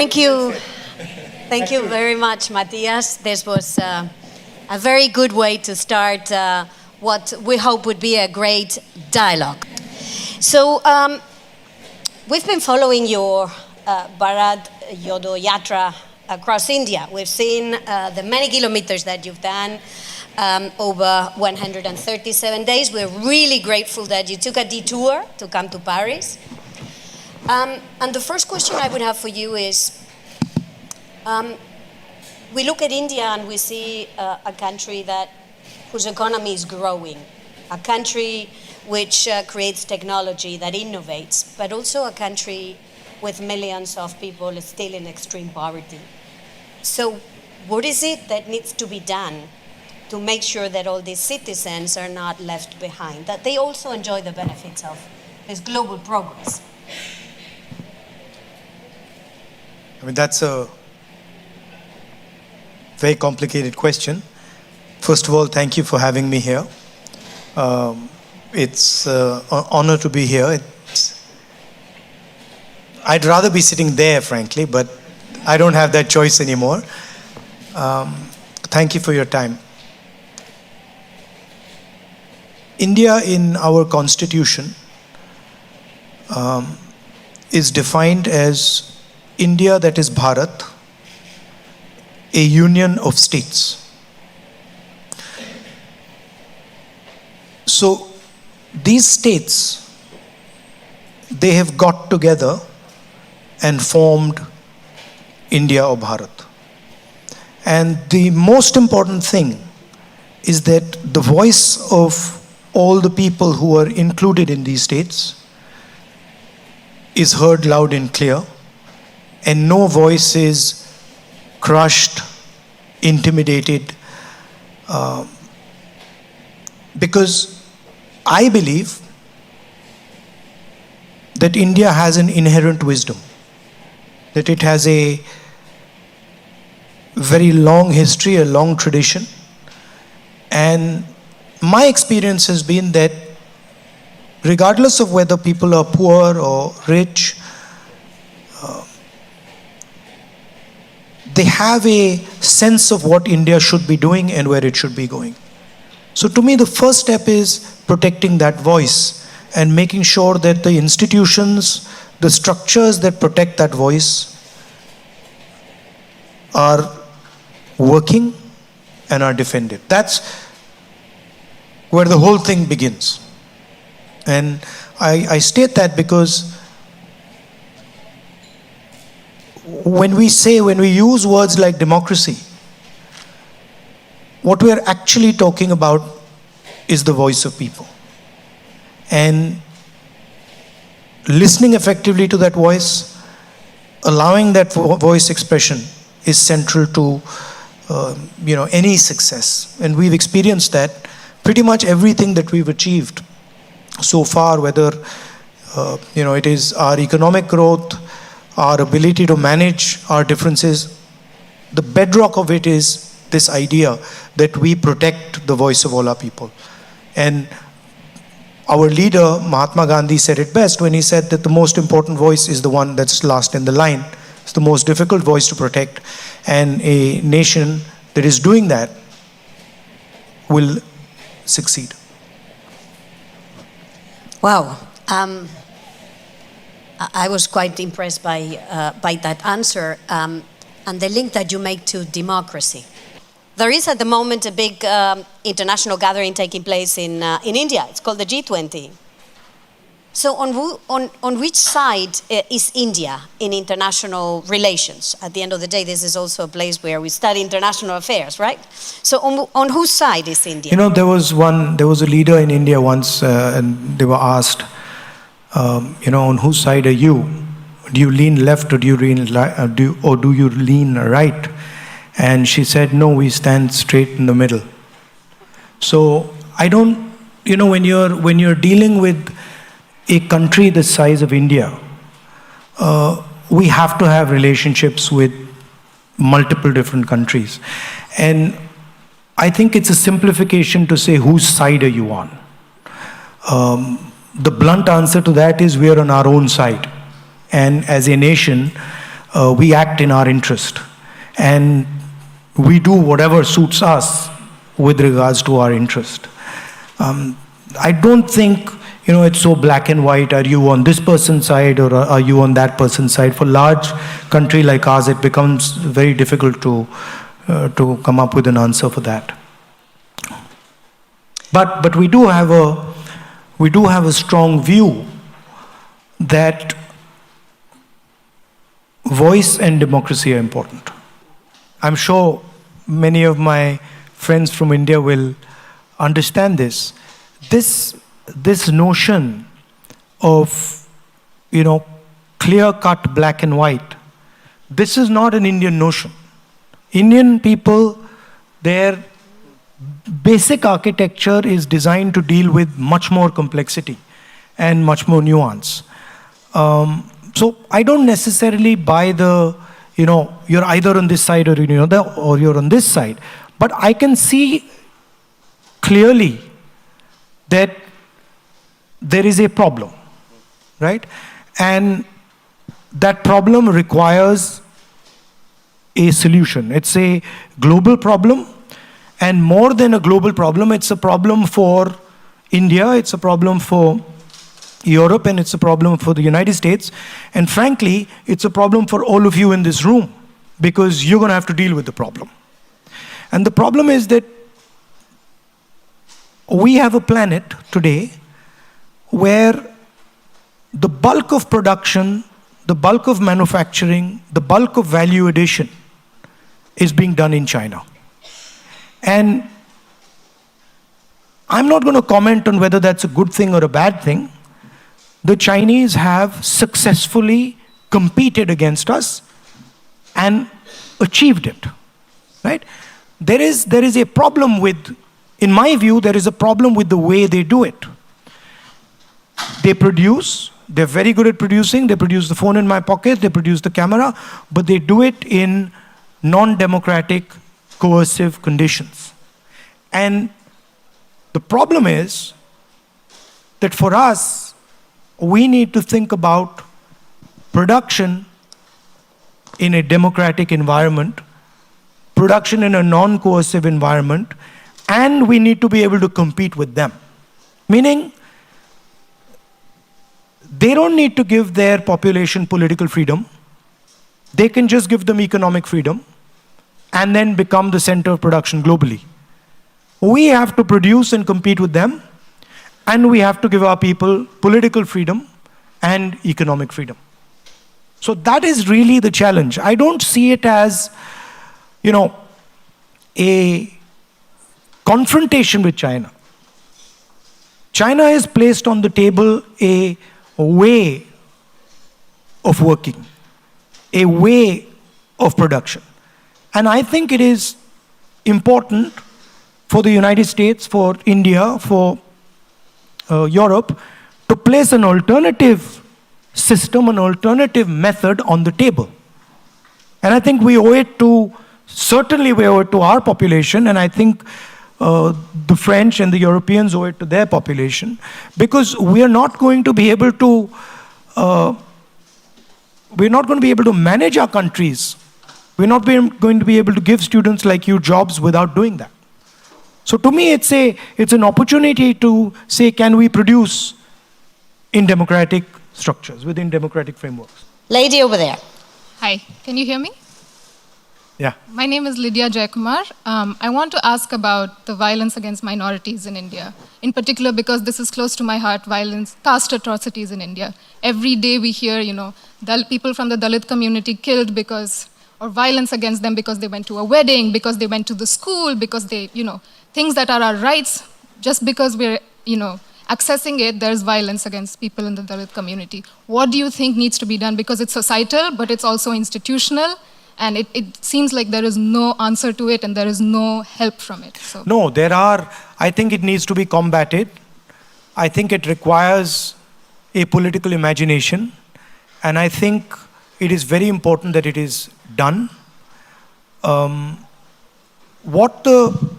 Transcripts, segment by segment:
Thank you. Thank you very much, Matthias. This was a very good way to start what we hope would be a great dialogue. So, we've been following your Bharat Jodo Yatra across India. We've seen the many kilometers that you've done over 137 days. We're really grateful that you took a detour to come to Paris. And the first question I would have for you is, we look at India and we see a country whose economy is growing, a country which creates technology, that innovates, but also a country with millions of people still in extreme poverty. So what is it that needs to be done to make sure that all these citizens are not left behind, that they also enjoy the benefits of this global progress? I mean, that's a very complicated question. First of all, thank you for having me here. It's an honor to be here. I'd rather be sitting there, frankly, but I don't have that choice anymore. Thank you for your time. India in our constitution is defined as India, that is Bharat, a union of states. So these states, they have got together and formed India or Bharat. And the most important thing is that the voice of all the people who are included in these states is heard loud and clear, and no voice is crushed, intimidated, because I believe that India has an inherent wisdom, that it has a very long history, a long tradition, and my experience has been that regardless of whether people are poor or rich, they have a sense of what India should be doing and where it should be going. So to me, the first step is protecting that voice and making sure that the institutions, the structures that protect that voice are working and are defended. That's where the whole thing begins. And I state that because when we use words like democracy, what we are actually talking about is the voice of people. And listening effectively to that voice, allowing that voice expression is central to any success. And we've experienced that pretty much everything that we've achieved so far, whether it is our economic growth, our ability to manage our differences, the bedrock of it is this idea that we protect the voice of all our people. And our leader, Mahatma Gandhi, said it best when he said that the most important voice is the one that's last in the line. It's the most difficult voice to protect, and a nation that is doing that will succeed. Wow. I was quite impressed by that answer and the link that you make to democracy. There is at the moment a big international gathering taking place in India. It's called the G20. So on which side is India in international relations? At the end of the day, this is also a place where we study international affairs, right? So on whose side is India? There was a leader in India once, and they were asked, on whose side are you? Do you lean left or do you lean right? And she said, no, we stand straight in the middle. So I don't, when you're dealing with a country the size of India, we have to have relationships with multiple different countries. And I think it's a simplification to say, whose side are you on? The blunt answer to that is we are on our own side. And as a nation, we act in our interest. And we do whatever suits us with regards to our interest. I don't think, it's so black and white. Are you on this person's side or are you on that person's side? For a large country like ours, it becomes very difficult to come up with an answer for that. But we do have a strong view that voice and democracy are important. I'm sure many of my friends from India will understand this. This notion of, clear-cut black and white, this is not an Indian notion. Indian people, their basic architecture is designed to deal with much more complexity and much more nuance. So I don't necessarily buy the, you're either on this side or you're on this side. But I can see clearly that there is a problem, right? And that problem requires a solution. It's a global problem, and more than a global problem, it's a problem for India, it's a problem for Europe, and it's a problem for the United States. And frankly, it's a problem for all of you in this room, because you're going to have to deal with the problem. And the problem is that we have a planet today where the bulk of production, the bulk of manufacturing, the bulk of value addition is being done in China. And I'm not going to comment on whether that's a good thing or a bad thing. The Chinese have successfully competed against us and achieved it, right? There is a problem with, in my view, there is a problem with the way they do it. They produce, they're very good at producing, they produce the phone in my pocket, they produce the camera, but they do it in non-democratic, coercive conditions. And the problem is that for us, we need to think about production in a democratic environment, production in a non-coercive environment, and we need to be able to compete with them. Meaning, they don't need to give their population political freedom. They can just give them economic freedom and then become the center of production globally. We have to produce and compete with them, and we have to give our people political freedom and economic freedom. So that is really the challenge. I don't see it as, a confrontation with China. China has placed on the table a way of working, a way of production. And I think it is important for the United States, for India, for Europe, to place an alternative system, an alternative method on the table. And I think we owe it to, certainly we owe it to our population, and I think the French and the Europeans owe it to their population, because we are not going to be able to, manage our countries. We're not going to be able to give students like you jobs without doing that. So to me, it's an opportunity to say, can we produce in democratic structures, within democratic frameworks? Lady over there. Hi, can you hear me? Yeah. My name is Lydia Jaikumar. I want to ask about the violence against minorities in India. In particular, because this is close to my heart, violence, caste atrocities in India. Every day we hear, people from the Dalit community killed or violence against them because they went to a wedding, because they went to the school, because they, things that are our rights, just because we're, accessing it, there's violence against people in the Dalit community. What do you think needs to be done? Because it's societal, but it's also institutional, and it seems like there is no answer to it and there is no help from it. So. No, I think it needs to be combated. I think it requires a political imagination, and I think it is very important that it is done. What the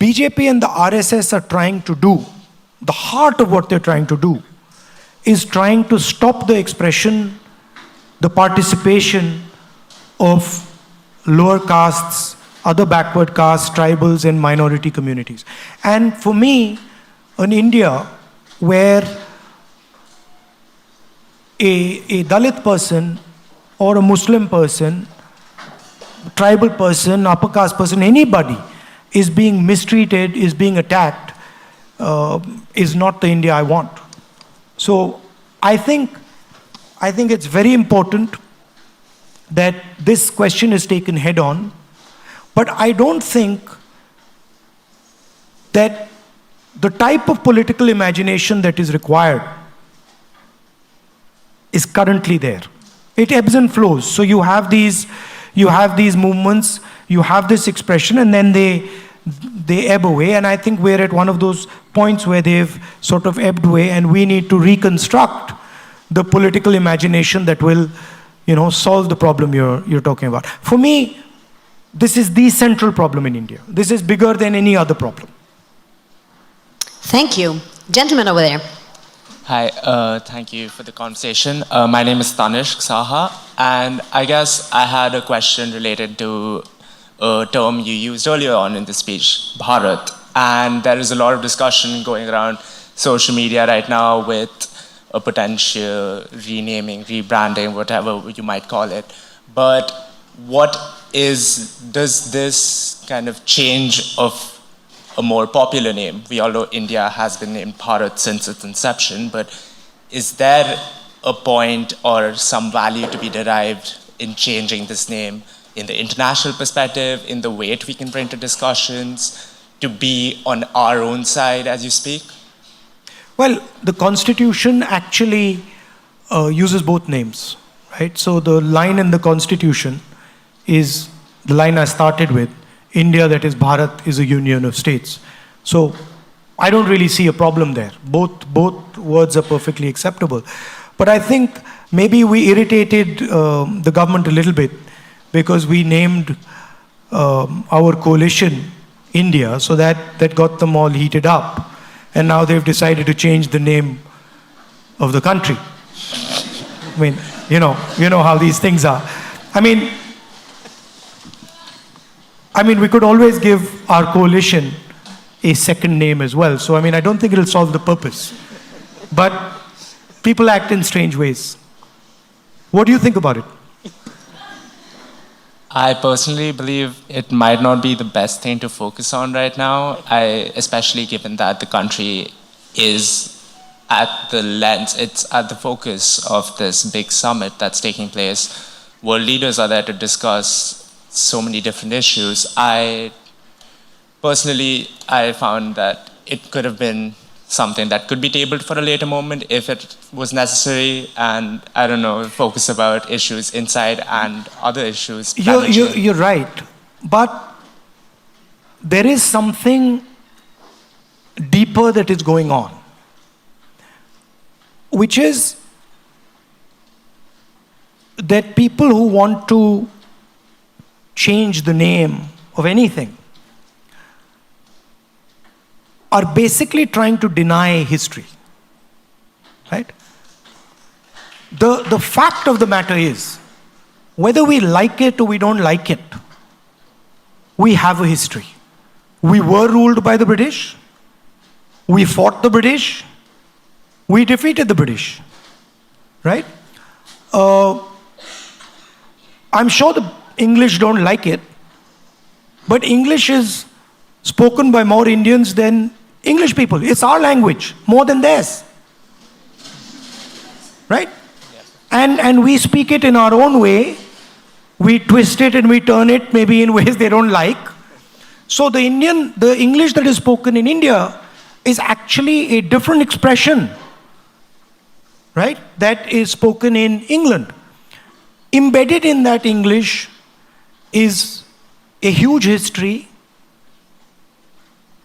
BJP and the RSS are trying to do, the heart of what they're trying to do, is trying to stop the expression the participation of lower castes, other backward castes, tribals, and minority communities. And for me, in India, where a Dalit person or a Muslim person, tribal person, upper caste person, anybody is being mistreated, is being attacked, is not the India I want. So I think it's very important that this question is taken head on, but I don't think that the type of political imagination that is required is currently there. It ebbs and flows. So you have these movements, you have this expression, and then they ebb away. And I think we're at one of those points where they've sort of ebbed away, and we need to reconstruct the political imagination that will, solve the problem you're talking about. For me, this is the central problem in India. This is bigger than any other problem. Thank you. Gentleman over there. Hi, thank you for the conversation. My name is Tanishq Saha, and I guess I had a question related to a term you used earlier on in the speech, Bharat. And there is a lot of discussion going around social media right now with a potential renaming, rebranding, whatever you might call it. But does this kind of change of a more popular name? We all know India has been named Bharat since its inception, but is there a point or some value to be derived in changing this name in the international perspective, in the weight we can bring to discussions, to be on our own side as you speak? Well, the Constitution actually uses both names, right? So the line in the Constitution is the line I started with. India, that is Bharat, is a union of states. So I don't really see a problem there. Both words are perfectly acceptable. But I think maybe we irritated the government a little bit because we named our coalition India, so that got them all heated up. And now they've decided to change the name of the country. I mean, you know how these things are. I mean, we could always give our coalition a second name as well. So, I don't think it'll solve the purpose. But people act in strange ways. What do you think about it? I personally believe it might not be the best thing to focus on right now, especially given that the country is at it's at the focus of this big summit that's taking place. World leaders are there to discuss so many different issues. I found that it could have been something that could be tabled for a later moment if it was necessary, and focus about issues inside and other issues. You're right, but there is something deeper that is going on, which is that people who want to change the name of anything are basically trying to deny history, right? The fact of the matter is, whether we like it or we don't like it, we have a history. We were ruled by the British, we fought the British, we defeated the British, right? I'm sure the English don't like it, but English is spoken by more Indians than English people. It's our language, more than theirs. Right? And we speak it in our own way. We twist it and we turn it maybe in ways they don't like. So the English that is spoken in India is actually a different expression, right, that is spoken in England. Embedded in that English is a huge history,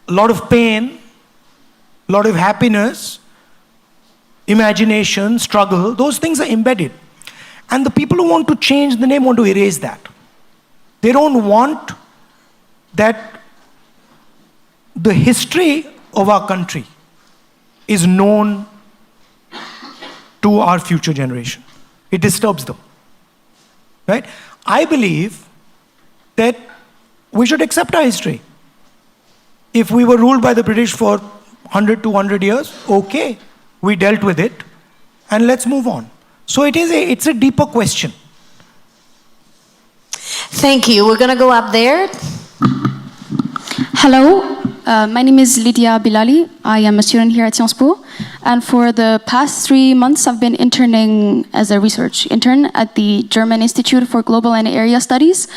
a lot of pain, a lot of happiness, imagination, struggle. Those things are embedded. And the people who want to change the name want to erase that. They don't want that the history of our country is known to our future generation. It disturbs them. right? I believe that we should accept our history. If we were ruled by the British for 100, 200 years, okay, we dealt with it, and let's move on. So it's a deeper question. Thank you. We're going to go up there. Hello, my name is Lydia Bilali. I am a student here at Sciences Po. And for the past 3 months, I've been interning as a research intern at the German Institute for Global and Area Studies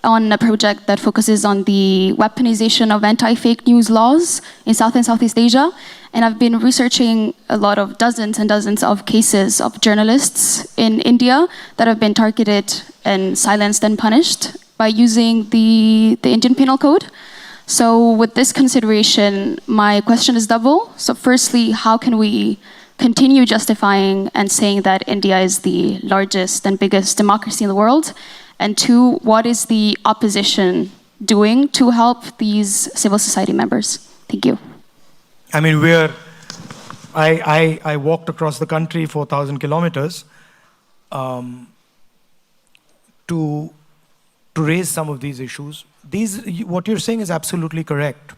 on a project that focuses on the weaponization of anti-fake news laws in South and Southeast Asia. And I've been researching a lot of dozens and dozens of cases of journalists in India that have been targeted and silenced and punished by using the Indian Penal Code. So with this consideration, my question is double. So firstly, how can we continue justifying and saying that India is the largest and biggest democracy in the world? And two, what is the opposition doing to help these civil society members? Thank you. I mean, I walked across the country 4,000 kilometers to raise some of these issues. What you're saying is absolutely correct.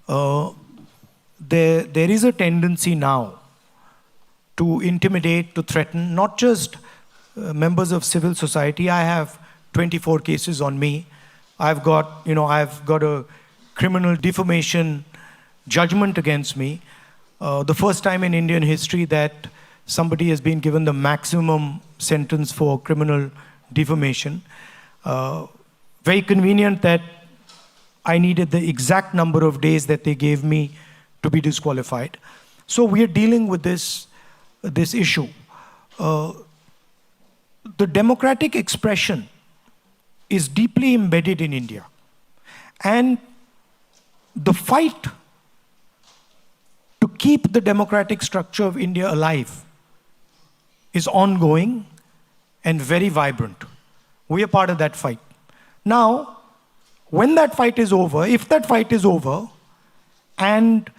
There is a tendency now to intimidate, to threaten, not just members of civil society. I have 24 cases on me. I've got a criminal defamation judgment against me. The first time in Indian history that somebody has been given the maximum sentence for criminal defamation. Very convenient that I needed the exact number of days that they gave me to be disqualified. So we are dealing with this issue. The democratic expression is deeply embedded in India. And the fight to keep the democratic structure of India alive is ongoing and very vibrant. We are part of that fight. Now, when that fight is over, if that fight is over, and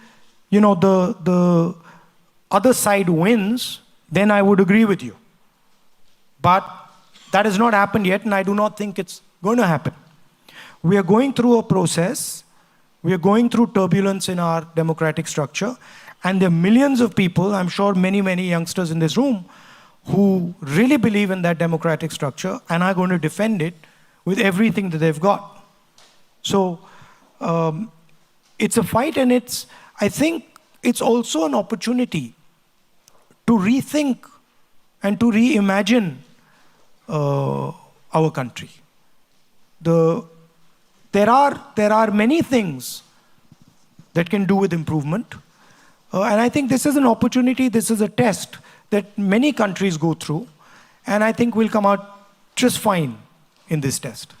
the other side wins, then I would agree with you. But that has not happened yet, and I do not think it's going to happen. We are going through a process. We are going through turbulence in our democratic structure, and there are millions of people, I'm sure many, many youngsters in this room, who really believe in that democratic structure and are going to defend it with everything that they've got. So it's a fight, and I think it's also an opportunity to rethink and to reimagine our country. There are many things that can do with improvement, and I think this is an opportunity, this is a test that many countries go through, and I think we'll come out just fine in this test.